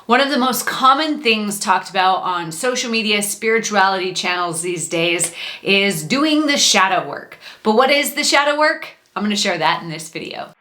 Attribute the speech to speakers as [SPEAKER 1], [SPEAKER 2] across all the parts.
[SPEAKER 1] One of the most common things talked about on social media, spirituality channels these days is doing the shadow work. But what is the shadow work? I'm going to share that in this video.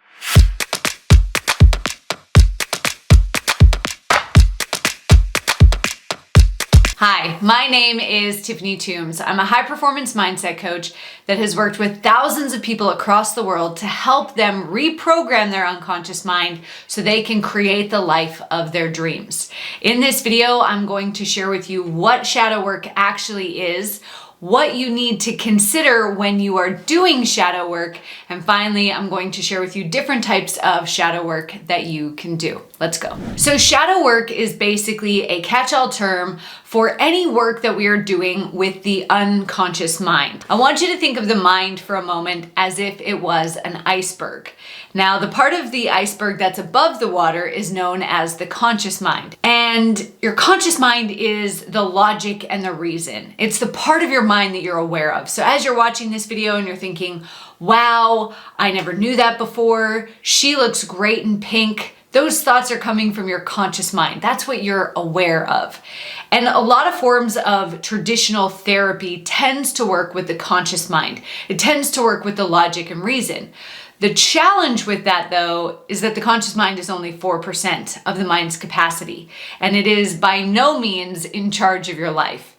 [SPEAKER 1] Hi, my name is Tiffany Toombs. I'm a high-performance mindset coach that has worked with thousands of people across the world to help them reprogram their unconscious mind so they can create the life of their dreams. In this video, I'm going to share with you what shadow work actually is, what you need to consider when you are doing shadow work, and finally, I'm going to share with you different types of shadow work that you can do. Let's go. So shadow work is basically a catch-all term for any work that we are doing with the unconscious mind. I want you to think of the mind for a moment as if it was an iceberg. Now, the part of the iceberg that's above the water is known as the conscious mind. And your conscious mind is the logic and the reason. It's the part of your mind that you're aware of. So as you're watching this video and you're thinking, wow, I never knew that before, she looks great in pink, those thoughts are coming from your conscious mind. That's what you're aware of. And a lot of forms of traditional therapy tends to work with the conscious mind. It tends to work with the logic and reason. The challenge with that, though, is that the conscious mind is only 4% of the mind's capacity, and it is by no means in charge of your life.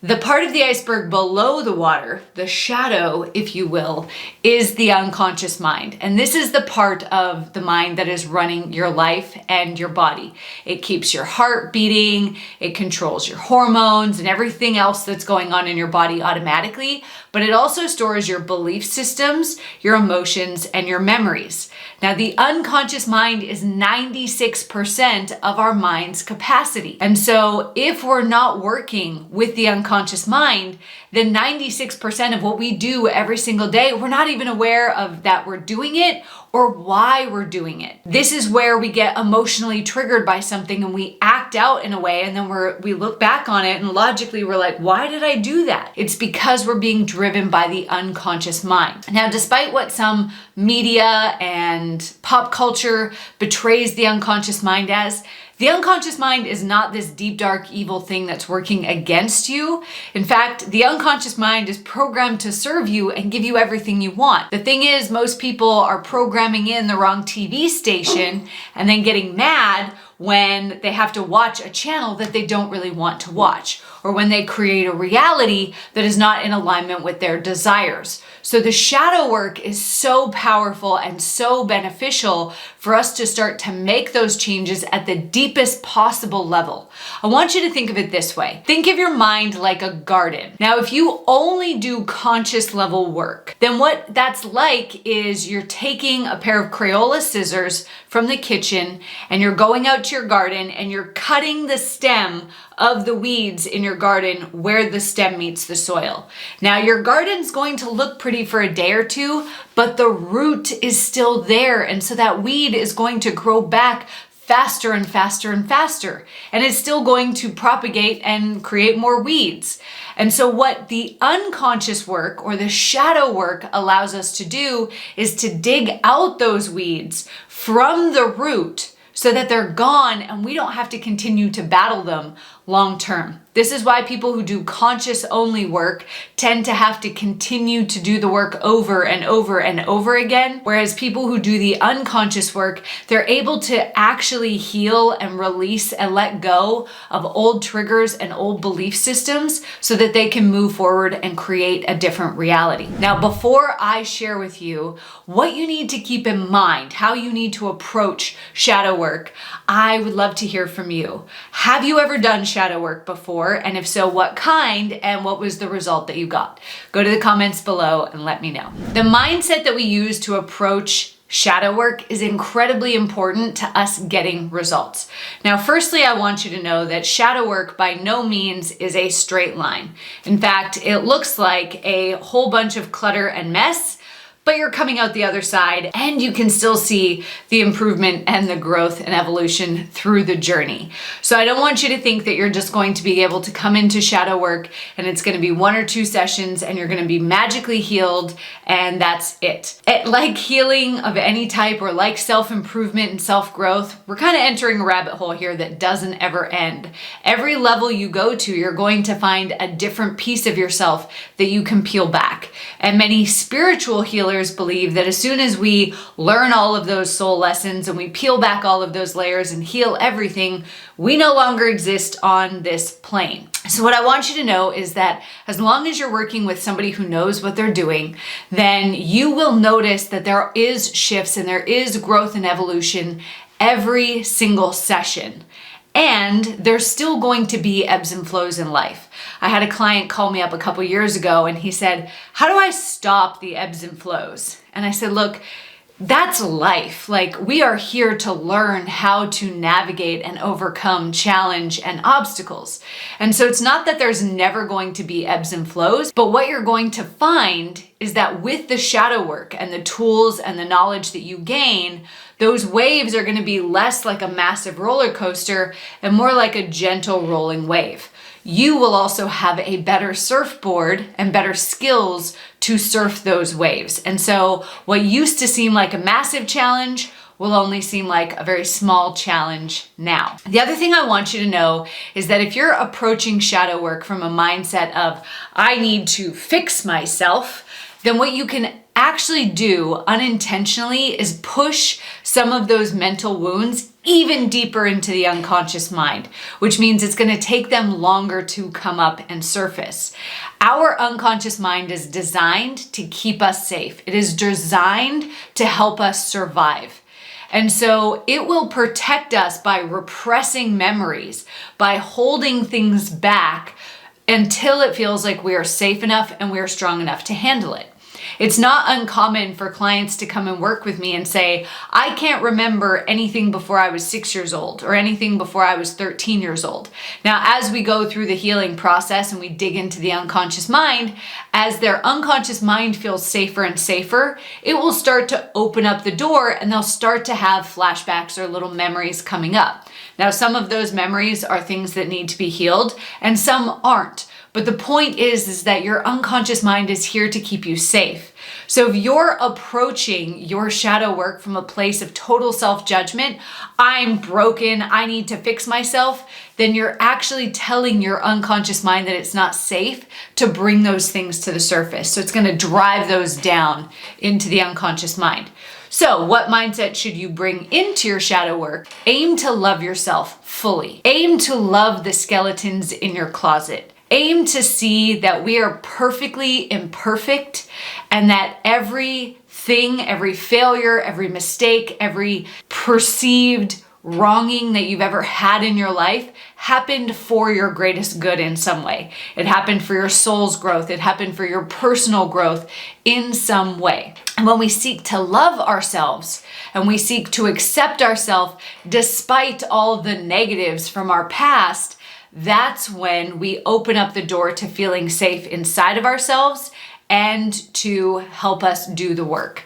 [SPEAKER 1] The part of the iceberg below the water, the shadow, if you will, is the unconscious mind. And this is the part of the mind that is running your life and your body. It keeps your heart beating, it controls your hormones and everything else that's going on in your body automatically, but it also stores your belief systems, your emotions, and your memories. Now, the unconscious mind is 96% of our mind's capacity. And so if we're not working with the unconscious mind, then 96% of what we do every single day, we're not even aware of that we're doing it or why we're doing it. This is where we get emotionally triggered by something and we act out in a way, and then we look back on it and logically we're like, why did I do that? It's because we're being driven by the unconscious mind. Now, despite what some media and pop culture betrays the unconscious mind as, the unconscious mind is not this deep, dark, evil thing that's working against you. In fact, the unconscious mind is programmed to serve you and give you everything you want. The thing is, most people are programming in the wrong TV station and then getting mad when they have to watch a channel that they don't really want to watch, or when they create a reality that is not in alignment with their desires. So the shadow work is so powerful and so beneficial for us to start to make those changes at the deepest possible level. I want you to think of it this way. Think of your mind like a garden. Now, if you only do conscious level work, then what that's like is you're taking a pair of Crayola scissors from the kitchen and you're going out to your garden and you're cutting the stem of the weeds in your garden where the stem meets the soil. Now, your garden's going to look pretty for a day or two, but the root is still there. And so that weed is going to grow back faster and faster and faster. And it's still going to propagate and create more weeds. And so what the unconscious work or the shadow work allows us to do is to dig out those weeds from the root so that they're gone and we don't have to continue to battle them long term. This is why people who do conscious only work tend to have to continue to do the work over and over and over again. Whereas people who do the unconscious work, they're able to actually heal and release and let go of old triggers and old belief systems so that they can move forward and create a different reality. Now, before I share with you what you need to keep in mind, how you need to approach shadow work, I would love to hear from you. Have you ever done shadow work before? And if so, what kind, and what was the result that you got? Go to the comments below and let me know. The mindset that we use to approach shadow work is incredibly important to us getting results. Now, firstly, I want you to know that shadow work by no means is a straight line. In fact, it looks like a whole bunch of clutter and mess, but you're coming out the other side and you can still see the improvement and the growth and evolution through the journey. So I don't want you to think that you're just going to be able to come into shadow work and it's going to be 1 or 2 sessions and you're going to be magically healed and that's it. Like healing of any type or like self-improvement and self-growth, we're kind of entering a rabbit hole here that doesn't ever end. Every level you go to, you're going to find a different piece of yourself that you can peel back. And many spiritual healers believe that as soon as we learn all of those soul lessons and we peel back all of those layers and heal everything, we no longer exist on this plane. So what I want you to know is that as long as you're working with somebody who knows what they're doing, then you will notice that there is shifts and there is growth and evolution every single session. And there's still going to be ebbs and flows in life. I had a client call me up a couple years ago and he said, "How do I stop the ebbs and flows?" And I said, "Look, that's life. Like, we are here to learn how to navigate and overcome challenge and obstacles. And so it's not that there's never going to be ebbs and flows, but what you're going to find is that with the shadow work and the tools and the knowledge that you gain, those waves are going to be less like a massive roller coaster and more like a gentle rolling wave. You will also have a better surfboard and better skills to surf those waves. And so what used to seem like a massive challenge will only seem like a very small challenge now. The other thing I want you to know is that if you're approaching shadow work from a mindset of, I need to fix myself, then what you can actually do unintentionally is push some of those mental wounds even deeper into the unconscious mind, which means it's going to take them longer to come up and surface. Our unconscious mind is designed to keep us safe. It is designed to help us survive. And so it will protect us by repressing memories, by holding things back until it feels like we are safe enough and we are strong enough to handle it. It's not uncommon for clients to come and work with me and say, I can't remember anything before I was 6 years old or anything before I was 13 years old. Now, as we go through the healing process and we dig into the unconscious mind, as their unconscious mind feels safer and safer, it will start to open up the door and they'll start to have flashbacks or little memories coming up. Now, some of those memories are things that need to be healed and some aren't. But the point is that your unconscious mind is here to keep you safe. So if you're approaching your shadow work from a place of total self-judgment, I'm broken, I need to fix myself, then you're actually telling your unconscious mind that it's not safe to bring those things to the surface. So it's going to drive those down into the unconscious mind. So what mindset should you bring into your shadow work? Aim to love yourself fully. Aim to love the skeletons in your closet. Aim to see that we are perfectly imperfect and that everything, every failure, every mistake, every perceived wronging that you've ever had in your life happened for your greatest good in some way. It happened for your soul's growth. It happened for your personal growth in some way. And when we seek to love ourselves and we seek to accept ourselves despite all the negatives from our past, that's when we open up the door to feeling safe inside of ourselves and to help us do the work.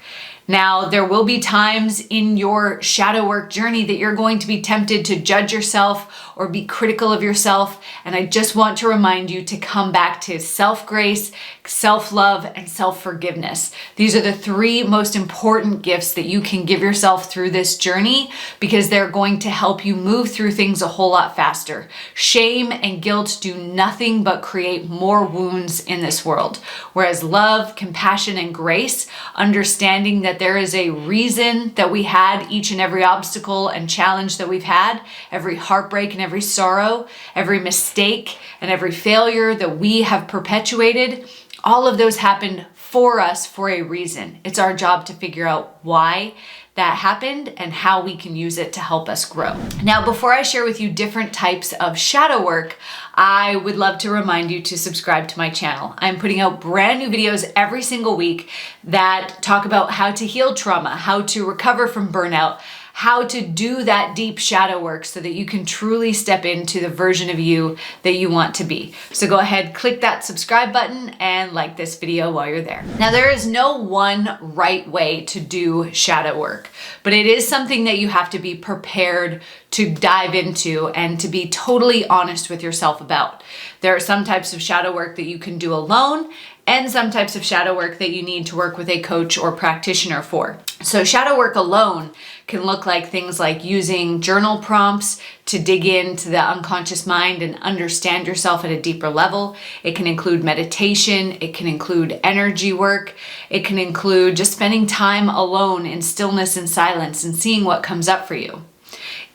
[SPEAKER 1] Now, there will be times in your shadow work journey that you're going to be tempted to judge yourself or be critical of yourself. And I just want to remind you to come back to self-grace, self-love, and self-forgiveness. These are the 3 most important gifts that you can give yourself through this journey because they're going to help you move through things a whole lot faster. Shame and guilt do nothing but create more wounds in this world. Whereas love, compassion, and grace, understanding that there is a reason that we had each and every obstacle and challenge that we've had, every heartbreak and every sorrow, every mistake and every failure that we have perpetuated, all of those happened for us for a reason. It's our job to figure out why that happened and how we can use it to help us grow. Now, before I share with you different types of shadow work, I would love to remind you to subscribe to my channel. I'm putting out brand new videos every single week that talk about how to heal trauma, how to recover from burnout, how to do that deep shadow work so that you can truly step into the version of you that you want to be. So go ahead, click that subscribe button and like this video while you're there. Now, there is no one right way to do shadow work, but it is something that you have to be prepared to dive into and to be totally honest with yourself about. There are some types of shadow work that you can do alone and some types of shadow work that you need to work with a coach or practitioner for. So shadow work alone can look like things like using journal prompts to dig into the unconscious mind and understand yourself at a deeper level. It can include meditation. It can include energy work. It can include just spending time alone in stillness and silence and seeing what comes up for you.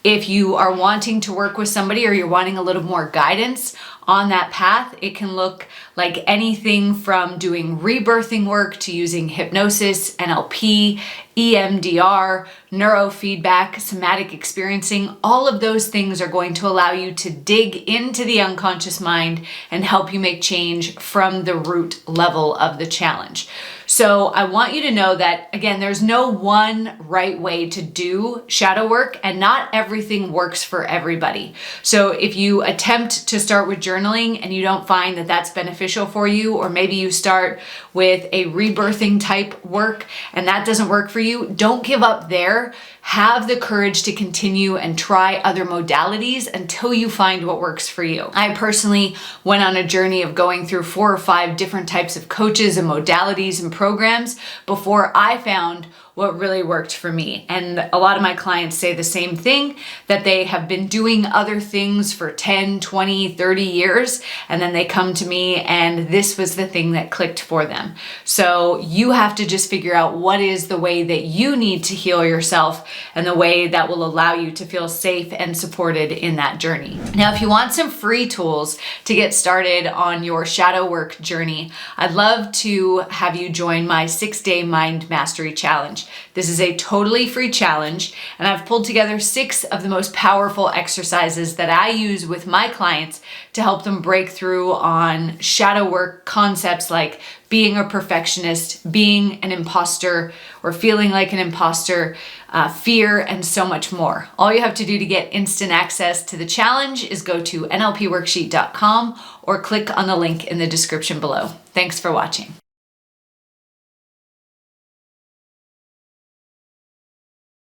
[SPEAKER 1] If you are wanting to work with somebody or you're wanting a little more guidance on that path, it can look like anything from doing rebirthing work to using hypnosis, NLP, EMDR, neurofeedback, somatic experiencing. All of those things are going to allow you to dig into the unconscious mind and help you make change from the root level of the challenge. So I want you to know that, again, there's no one right way to do shadow work, and not everything works for everybody. So if you attempt to start with journaling and you don't find that that's beneficial for you, or maybe you start with a rebirthing type work and that doesn't work for you, don't give up there. Have the courage to continue and try other modalities until you find what works for you. I personally went on a journey of going through 4 or 5 different types of coaches and modalities and programs before I found what really worked for me. And a lot of my clients say the same thing, that they have been doing other things for 10, 20, 30 years, and then they come to me and this was the thing that clicked for them. So you have to just figure out what is the way that you need to heal yourself and the way that will allow you to feel safe and supported in that journey. Now, if you want some free tools to get started on your shadow work journey, I'd love to have you join my 6-day Mind Mastery Challenge. This is a totally free challenge, and I've pulled together 6 of the most powerful exercises that I use with my clients to help them break through on shadow work concepts like being a perfectionist, being an imposter, or feeling like an imposter, fear, and so much more. All you have to do to get instant access to the challenge is go to nlpworksheet.com or click on the link in the description below. Thanks for watching.